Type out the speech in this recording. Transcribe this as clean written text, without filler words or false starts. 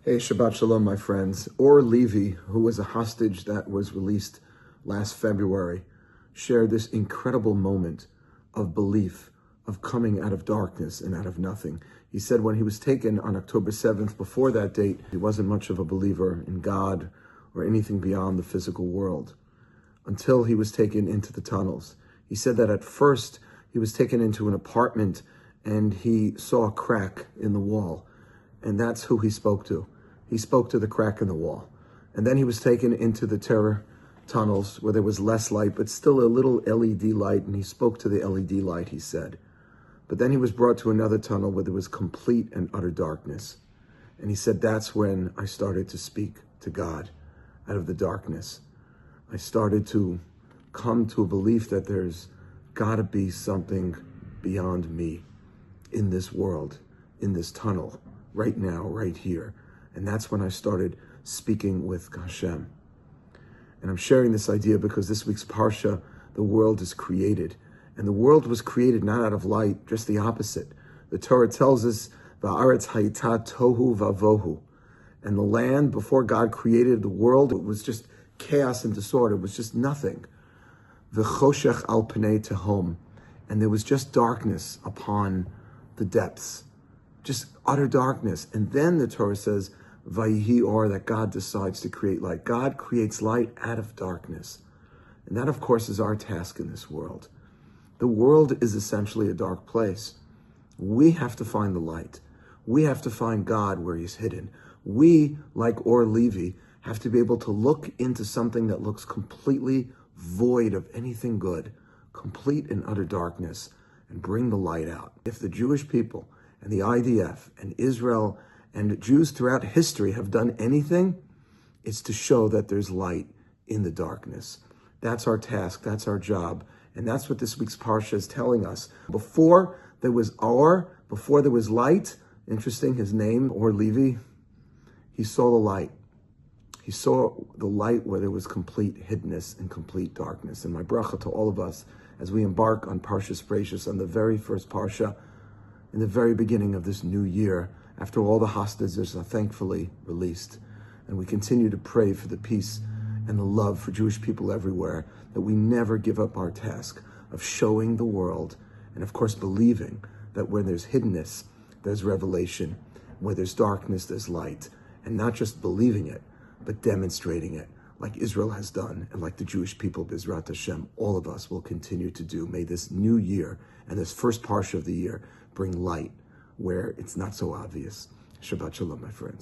Hey, Shabbat Shalom, my friends. Or Levy, who was a hostage that was released last February, shared this incredible moment of belief, of coming out of darkness and out of nothing. He said when he was taken on October 7th, before that date, he wasn't much of a believer in God or anything beyond the physical world until he was taken into the tunnels. He said that at first he was taken into an apartment and he saw a crack in the wall, and that's who he spoke to. He spoke to the crack in the wall. And then he was taken into the terror tunnels where there was less light, but still a little LED light, and he spoke to the LED light, he said. But then he was brought to another tunnel where there was complete and utter darkness. And he said, that's when I started to speak to God out of the darkness. I started to come to a belief that there's gotta be something beyond me in this world, in this tunnel, right now, right here. And that's when I started speaking with Hashem. And I'm sharing this idea because this week's parsha, the world is created. And the world was created not out of light, just the opposite. The Torah tells us, והארץ היתה, תהום ובהו. And the land, before God created the world, it was just chaos and disorder. It was just nothing. וחשך על פני תהום. And there was just darkness upon the depths. Just utter darkness. And then the Torah says, or, that God decides to create light. God creates light out of darkness. And that, of course, is our task in this world. The world is essentially a dark place. We have to find the light. We have to find God where he's hidden. We, like Or Levy, have to be able to look into something that looks completely void of anything good, complete and utter darkness, and bring the light out. If the Jewish people and the IDF and Israel and Jews throughout history have done anything, it's to show that there's light in the darkness. That's our task, that's our job, and that's what this week's parsha is telling us. Before there was Or, before there was light, interesting, his name, Or Levy, he saw the light. He saw the light where there was complete hiddenness and complete darkness. And my bracha to all of us as we embark on Parshat Bereishit, on the very first parsha, in the very beginning of this new year, after all the hostages are thankfully released. And we continue to pray for the peace and the love for Jewish people everywhere, that we never give up our task of showing the world, and of course believing that where there's hiddenness, there's revelation. Where there's darkness, there's light. And not just believing it, but demonstrating it, like Israel has done, and like the Jewish people, B'ezrat Hashem, all of us will continue to do. May this new year, and this first parsha of the year, bring light where it's not so obvious. Shabbat Shalom, my friends.